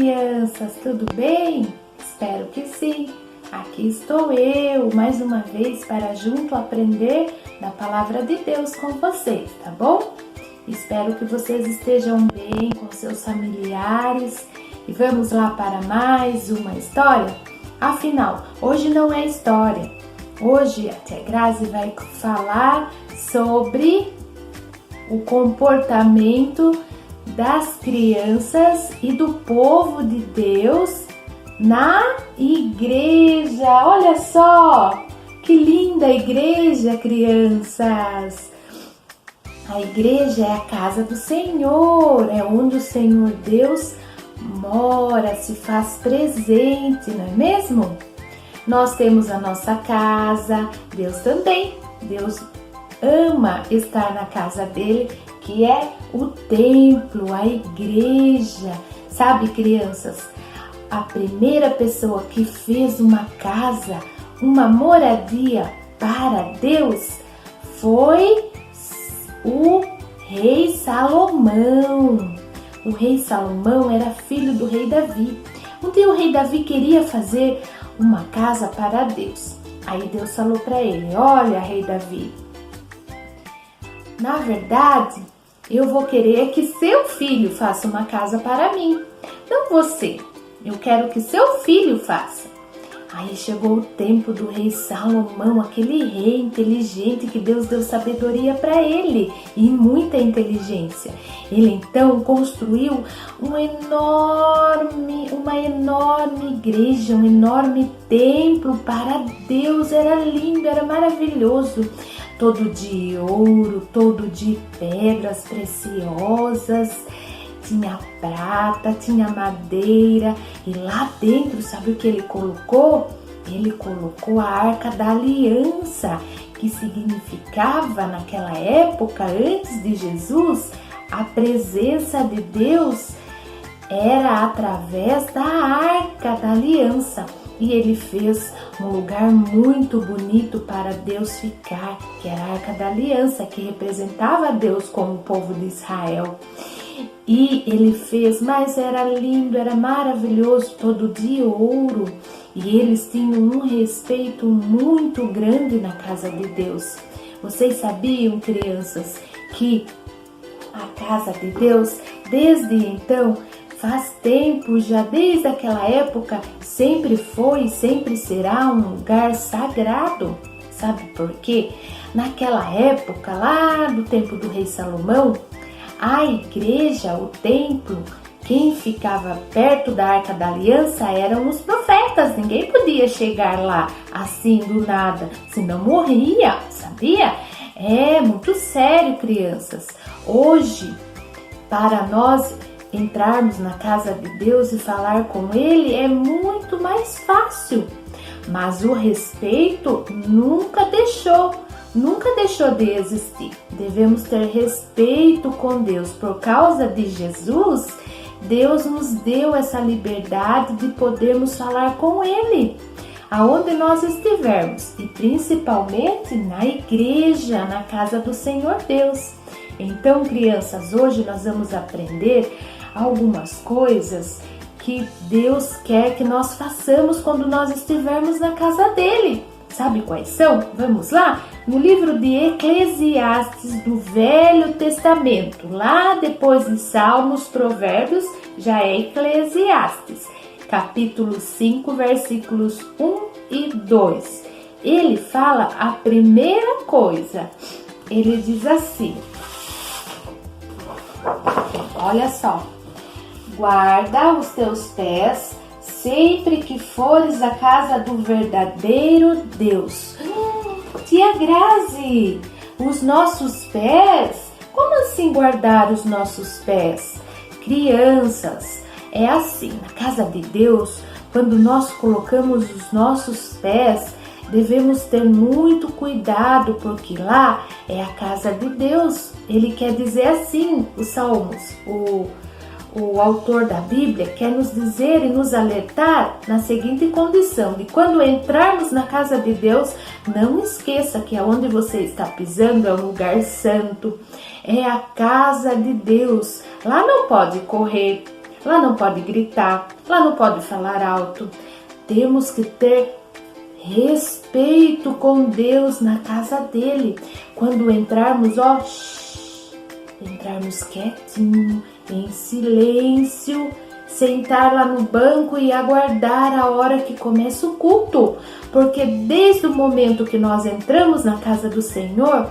crianças, tudo bem? Espero que sim. Aqui estou eu, mais uma vez, para junto aprender da Palavra de Deus com vocês, tá bom? Espero que vocês estejam bem com seus familiares e vamos lá para mais uma história? Afinal, hoje não é história. Hoje a tia Grazi vai falar sobre o comportamento das crianças e do povo de Deus na igreja. Olha só, que linda igreja, crianças! A igreja é a casa do Senhor, é onde o Senhor Deus mora, se faz presente, não é mesmo? Nós temos a nossa casa, Deus também. Deus ama estar na casa dele, que é o templo, a igreja. Sabe, crianças, a primeira pessoa que fez uma casa, uma moradia para Deus foi o rei Salomão. O rei Salomão era filho do rei Davi. Um dia o rei Davi queria fazer uma casa para Deus. Aí Deus falou para ele: olha, rei Davi, na verdade, eu vou querer que seu filho faça uma casa para mim, não você. Eu quero que seu filho faça. Aí chegou o tempo do rei Salomão, aquele rei inteligente que Deus deu sabedoria para ele e muita inteligência. Ele então construiu uma enorme igreja, um enorme templo para Deus. Era lindo, era maravilhoso. Todo de ouro, todo de pedras preciosas. Tinha prata, tinha madeira e lá dentro, sabe o que ele colocou? Ele colocou a Arca da Aliança, que significava naquela época, antes de Jesus, a presença de Deus era através da Arca da Aliança. E ele fez um lugar muito bonito para Deus ficar, que era a Arca da Aliança, que representava Deus como o povo de Israel. E ele fez, mas era lindo, era maravilhoso, todo de ouro. E eles tinham um respeito muito grande na casa de Deus. Vocês sabiam, crianças, que a casa de Deus, desde então, faz tempo, já desde aquela época, sempre foi e sempre será um lugar sagrado. Sabe por quê? Naquela época, lá do tempo do rei Salomão, a igreja, o templo, quem ficava perto da Arca da Aliança eram os profetas. Ninguém podia chegar lá assim do nada, senão morria, sabia? É muito sério, crianças. Hoje, para nós entrarmos na casa de Deus e falar com Ele é muito mais fácil. Mas o respeito nunca deixou de existir. Devemos ter respeito com Deus. Por causa de Jesus, Deus nos deu essa liberdade de podermos falar com Ele, aonde nós estivermos, e principalmente na igreja, na casa do Senhor Deus. Então, crianças, hoje nós vamos aprender algumas coisas que Deus quer que nós façamos quando nós estivermos na casa dele. Sabe quais são? Vamos lá? No livro de Eclesiastes do Velho Testamento, lá depois de Salmos, Provérbios, já é Eclesiastes, capítulo 5, versículos 1 e 2. Ele fala a primeira coisa. Ele diz assim: olha só, guarda os teus pés sempre que fores à casa do verdadeiro Deus. Tia Grazi, os nossos pés? Como assim guardar os nossos pés? Crianças, é assim, na casa de Deus, quando nós colocamos os nossos pés, devemos ter muito cuidado, porque lá é a casa de Deus. Ele quer dizer assim, os Salmos, o autor da Bíblia quer nos dizer e nos alertar na seguinte condição: de quando entrarmos na casa de Deus, não esqueça que aonde você está pisando é um lugar santo, é a casa de Deus. Lá não pode correr Lá não pode gritar, lá não pode falar alto. Temos que ter respeito com Deus na casa dele. Quando entrarmos, entrarmos quietinho, em silêncio, sentar lá no banco e aguardar a hora que começa o culto. Porque desde o momento que nós entramos na casa do Senhor,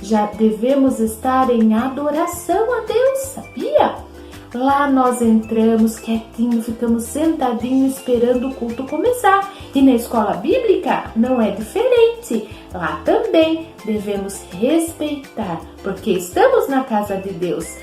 já devemos estar em adoração a Deus, sabia? Lá nós entramos quietinho, ficamos sentadinhos esperando o culto começar. E na escola bíblica não é diferente. Lá também devemos respeitar, porque estamos na casa de Deus.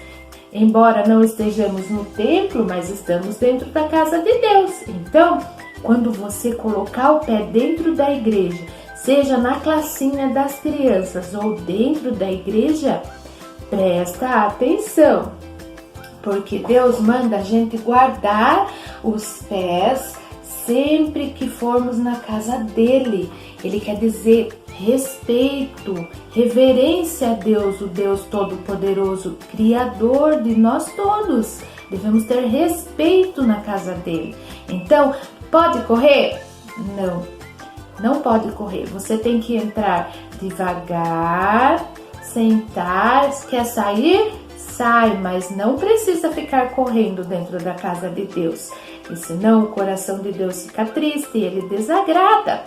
Embora não estejamos no templo, mas estamos dentro da casa de Deus. Então, quando você colocar o pé dentro da igreja, seja na classinha das crianças ou dentro da igreja, presta atenção. Porque Deus manda a gente guardar os pés sempre que formos na casa dele. Ele quer dizer respeito, reverência a Deus, o Deus Todo-Poderoso, Criador de nós todos. Devemos ter respeito na casa dele. Então, pode correr? Não pode correr. Você tem que entrar devagar, sentar. Quer sair? Sai, mas não precisa ficar correndo dentro da casa de Deus. E senão o coração de Deus fica triste, ele desagrada.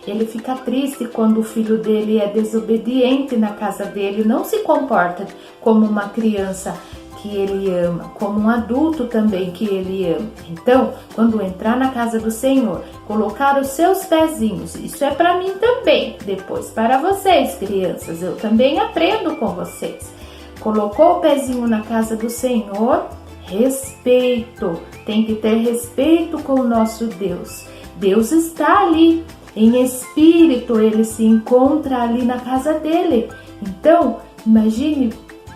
Ele fica triste quando o filho dele é desobediente na casa dele, não se comporta como uma criança que ele ama, como um adulto também que ele ama. Então, quando entrar na casa do Senhor, colocar os seus pezinhos, isso é para mim também, depois para vocês, crianças, eu também aprendo com vocês. Colocou o pezinho na casa do Senhor, respeito, tem que ter respeito com o nosso Deus. Deus está ali, em espírito, ele se encontra ali na casa dele. Então, imagine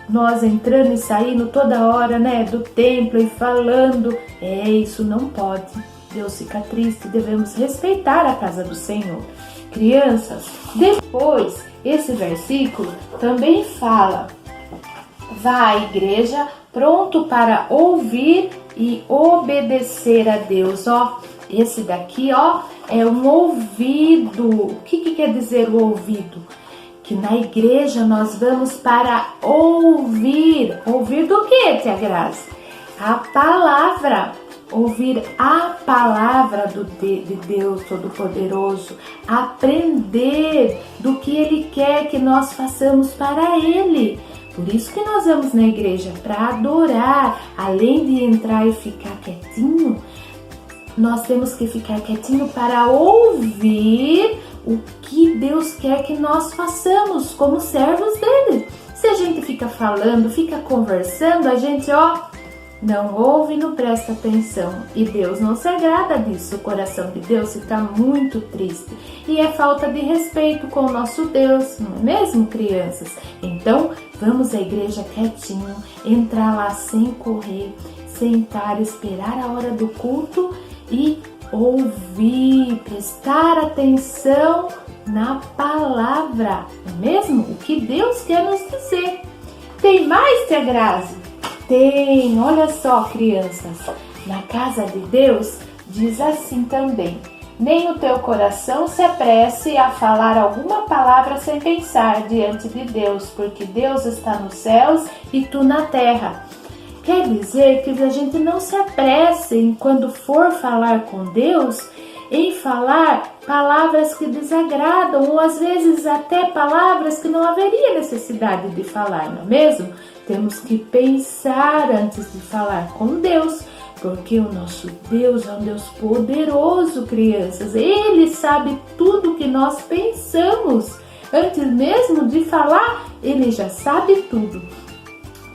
nós entrando e saindo toda hora, do templo e falando. Isso não pode. Deus fica triste, devemos respeitar a casa do Senhor. Crianças, depois, esse versículo também fala: vá à igreja pronto para ouvir e obedecer a Deus. Esse daqui, é um ouvido. O que quer dizer o ouvido? Que na igreja nós vamos para ouvir. Ouvir do que, Tia Grazi? A palavra. Ouvir a palavra de Deus Todo-Poderoso. Aprender do que Ele quer que nós façamos para Ele. Por isso que nós vamos na igreja, para adorar. Além de entrar e ficar quietinho, nós temos que ficar quietinho para ouvir o que Deus quer que nós façamos como servos dele. Se a gente fica falando, fica conversando, a gente, não ouve e não presta atenção. E Deus não se agrada disso. O coração de Deus fica muito triste. E é falta de respeito com o nosso Deus, não é mesmo, crianças? Então, vamos à igreja quietinho, entrar lá sem correr, sentar, esperar a hora do culto e ouvir, prestar atenção na palavra, não é mesmo? O que Deus quer nos dizer. Tem mais, Tia Grazi? Tem, olha só, crianças, na casa de Deus diz assim também: nem o teu coração se apresse a falar alguma palavra sem pensar diante de Deus, porque Deus está nos céus e tu na terra. Quer dizer que a gente não se apresse quando for falar com Deus em falar palavras que desagradam ou às vezes até palavras que não haveria necessidade de falar, não é mesmo? Temos que pensar antes de falar com Deus, porque o nosso Deus é um Deus poderoso, crianças. Ele sabe tudo que nós pensamos. Antes mesmo de falar, Ele já sabe tudo.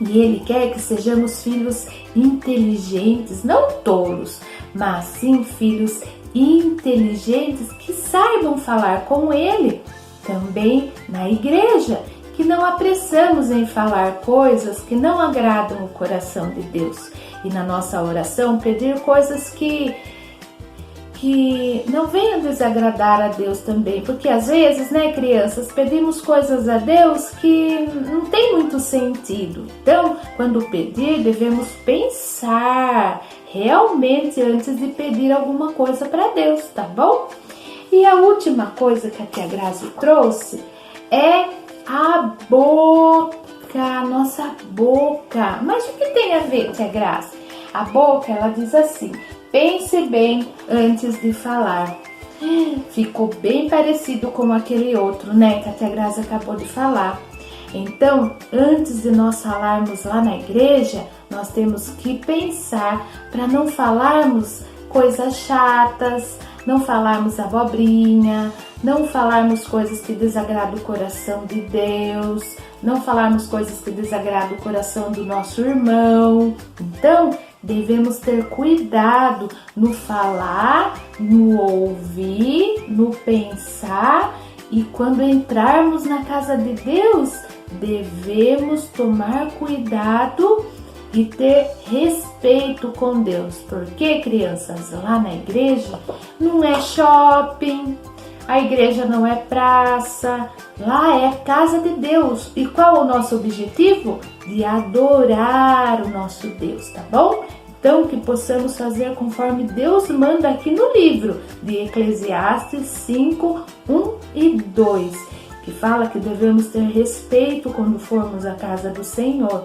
E Ele quer que sejamos filhos inteligentes, não tolos, mas sim filhos inteligentes que saibam falar com Ele. Também na igreja, que não apressamos em falar coisas que não agradam o coração de Deus. E na nossa oração pedir coisas que que não venham desagradar a Deus também, porque às vezes, né, crianças, pedimos coisas a Deus que não tem muito sentido. Então, quando pedir, devemos pensar realmente antes de pedir alguma coisa para Deus, tá bom? E a última coisa que a tia Grazi trouxe é a boca, a nossa boca. Mas o que tem a ver, tia Grazi? A boca, ela diz assim: pense bem antes de falar. Ficou bem parecido com aquele outro, né, que a tia Grazi acabou de falar. Então, antes de nós falarmos lá na igreja, nós temos que pensar para não falarmos coisas chatas, não falarmos abobrinha, não falarmos coisas que desagradam o coração de Deus, não falarmos coisas que desagradam o coração do nosso irmão. Então, devemos ter cuidado no falar, no ouvir, no pensar, e quando entrarmos na casa de Deus, devemos tomar cuidado e ter respeito com Deus. Porque, crianças, lá na igreja não é shopping, a igreja não é praça, lá é a casa de Deus. E qual é o nosso objetivo? De adorar o nosso Deus, tá bom? Então, que possamos fazer conforme Deus manda aqui no livro de Eclesiastes 5, 1 e 2, que fala que devemos ter respeito quando formos à casa do Senhor.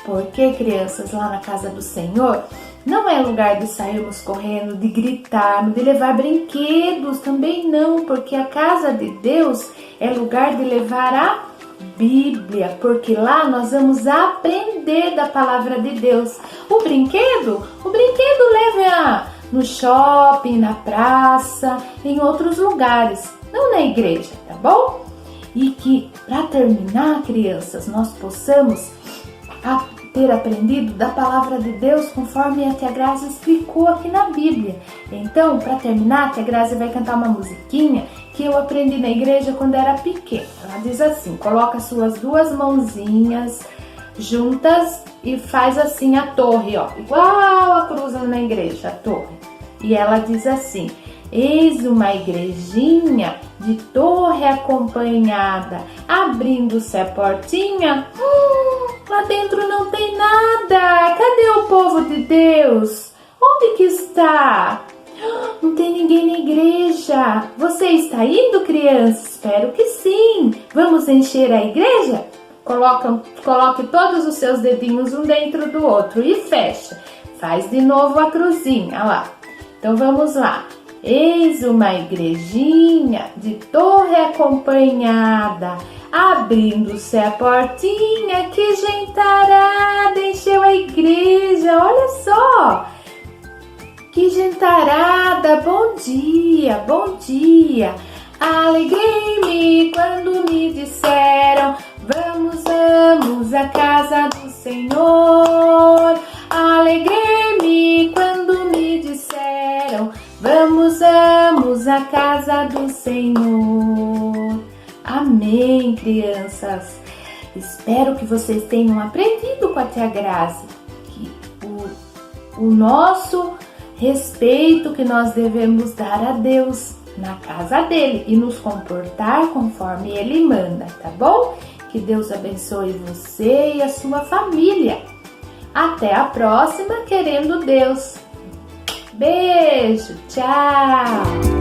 Porque, crianças, lá na casa do Senhor, não é lugar de sairmos correndo, de gritar, de levar brinquedos, também não, porque a casa de Deus é lugar de levar a Bíblia, porque lá nós vamos aprender da palavra de Deus. O brinquedo leva no shopping, na praça, em outros lugares, não na igreja, tá bom? E que, para terminar, crianças, nós possamos ter aprendido da palavra de Deus conforme a tia Grazi explicou aqui na Bíblia. Então, para terminar, a tia Grazi vai cantar uma musiquinha que eu aprendi na igreja quando era pequena. Ela diz assim: coloca suas duas mãozinhas juntas e faz assim a torre, ó, igual a cruz na igreja, a torre. E ela diz assim: eis uma igrejinha de torre acompanhada, abrindo-se a portinha, lá dentro não tem nada. Cadê o povo de Deus? Onde que está? Não tem ninguém na igreja. Você está indo, criança? Espero que sim. Vamos encher a igreja? Coloque todos os seus dedinhos um dentro do outro e fecha. Faz de novo a cruzinha, lá. Então vamos lá. Eis uma igrejinha de torre acompanhada, abrindo-se a portinha, que gentarada encheu a igreja. Olha só, que gentarada. Bom dia, bom dia. Alegrei-me quando me disseram: vamos à casa do Senhor. Alegrei-me quando me disseram: vamos à casa do Senhor. Amém, crianças. Espero que vocês tenham aprendido com a tia Grazi que o nosso respeito que nós devemos dar a Deus na casa dele e nos comportar conforme ele manda, tá bom? Que Deus abençoe você e a sua família. Até a próxima, querendo Deus. Beijo, tchau!